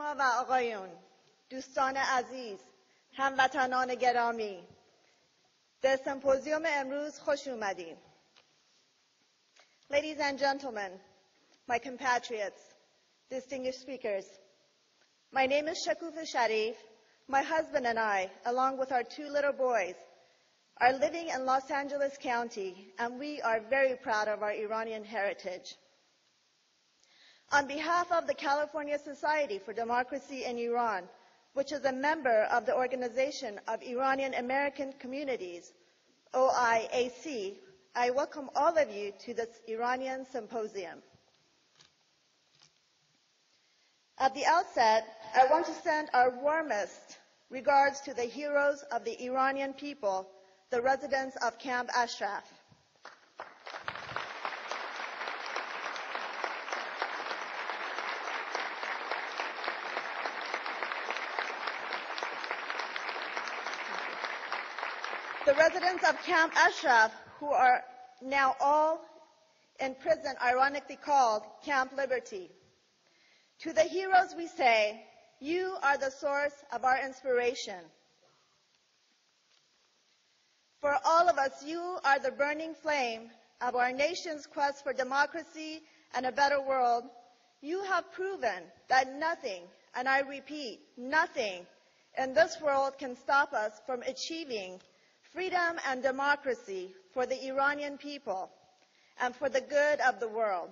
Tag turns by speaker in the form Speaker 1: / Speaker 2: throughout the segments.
Speaker 1: خانم‌ها و آقایون، دوستان عزیز، هموطنان گرامی، به سمپوزیوم امروز خوش اومدین. Ladies and gentlemen, my compatriots, distinguished speakers, my name is Sharif. My husband and I, along with our 2 little boys, are living in Los Angeles County, and we are very proud of our Iranian heritage. On behalf of the California Society for Democracy in Iran, which is a member of the Organization of Iranian American Communities, OIAC, I welcome all of you to this Iranian symposium. At the outset, I want to send our warmest regards to the heroes of the Iranian people, the residents of Camp Ashraf. The residents of Camp Ashraf, who are now all in prison, ironically called Camp Liberty. To the heroes we say, you are the source of our inspiration. For all of us, you are the burning flame of our nation's quest for democracy and a better world. You have proven that nothing, and I repeat, nothing in this world can stop us from achieving freedom and democracy for the Iranian people and for the good of the world.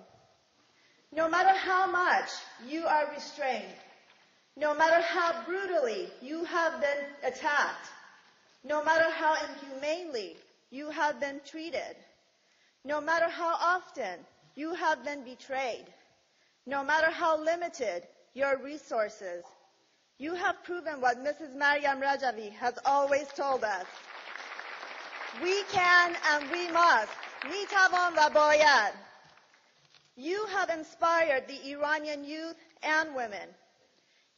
Speaker 1: No matter how much you are restrained, no matter how brutally you have been attacked, no matter how inhumanely you have been treated, no matter how often you have been betrayed, no matter how limited your resources, you have proven what Mrs. Maryam Rajavi has always told us. We can and we must. Mitavan va bayad. You have inspired the Iranian youth and women.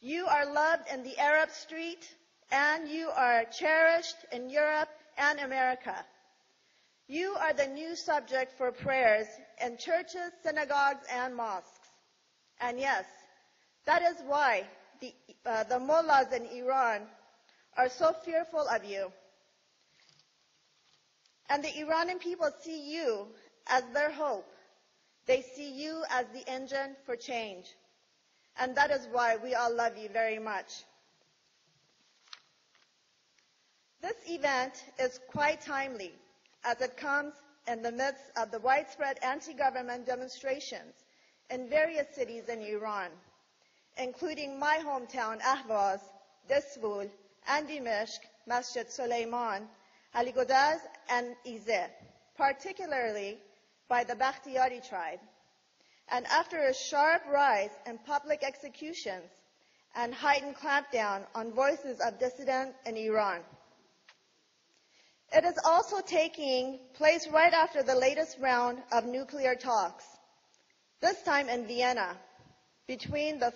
Speaker 1: You are loved in the Arab street, and you are cherished in Europe and America. You are the new subject for prayers in churches, synagogues, and mosques. And yes, that is why the mullahs in Iran are so fearful of you. And the Iranian people see you as their hope. They see you as the engine for change. And that is why we all love you very much. This event is quite timely, as it comes in the midst of the widespread anti-government demonstrations in various cities in Iran, including my hometown, Ahvaz, Disful, and Dimashq, Masjid Suleiman, Ali Godaz, and Izeh, particularly by the Bakhtiyari tribe. And after a sharp rise in public executions and heightened clampdown on voices of dissident in Iran. It is also taking place right after the latest round of nuclear talks, this time in Vienna, between the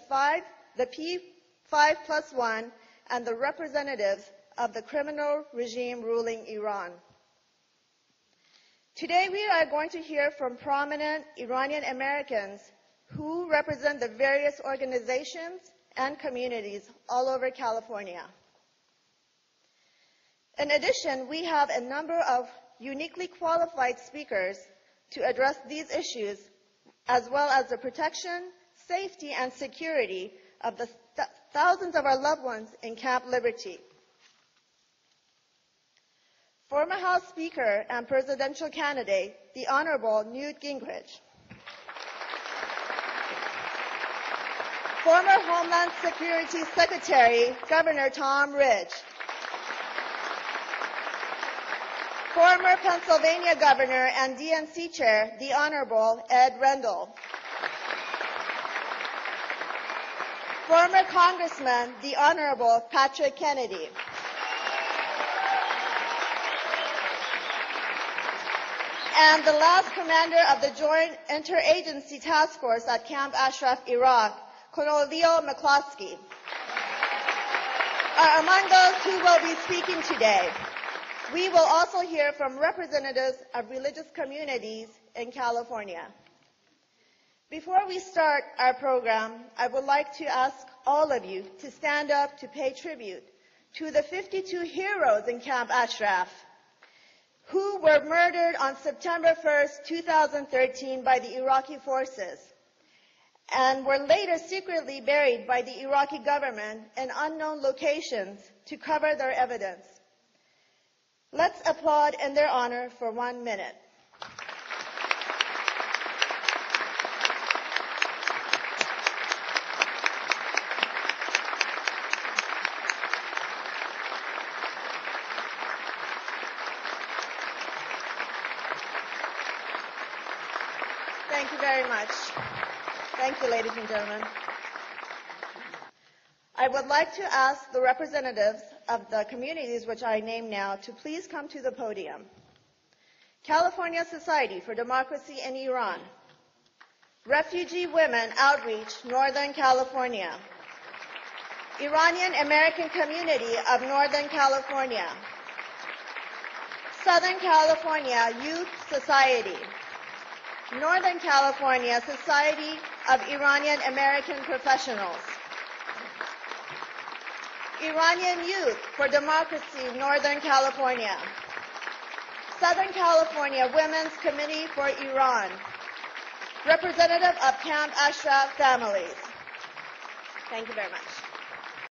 Speaker 1: P5+1 and the representatives of the criminal regime ruling Iran. Today we are going to hear from prominent Iranian Americans who represent the various organizations and communities all over California. In addition, we have a number of uniquely qualified speakers to address these issues, as well as the protection, safety, and security of the thousands of our loved ones in Camp Liberty. Former House Speaker and presidential candidate, the Honorable Newt Gingrich. Former Homeland Security Secretary, Governor Tom Ridge. Former Pennsylvania Governor and DNC Chair, the Honorable Ed Rendell. Former Congressman, the Honorable Patrick Kennedy. And the last commander of the Joint Interagency Task Force at Camp Ashraf, Iraq, Colonel Leo McCloskey, are among those who will be speaking today. We will also hear from representatives of religious communities in California. Before we start our program, I would like to ask all of you to stand up to pay tribute to the 52 heroes in Camp Ashraf who were murdered on September 1st, 2013 by the Iraqi forces and were later secretly buried by the Iraqi government in unknown locations to cover their evidence. Let's applaud in their honor for 1 minute. Thank you very much. Thank you, ladies and gentlemen. I would like to ask the representatives of the communities which I name now to please come to the podium. California Society for Democracy in Iran, Refugee Women Outreach, Northern California, Iranian American Community of Northern California, Southern California Youth Society, Northern California Society of Iranian American Professionals, Iranian Youth for Democracy, Northern California, Southern California Women's Committee for Iran, representative of Camp Ashraf families. Thank you very much.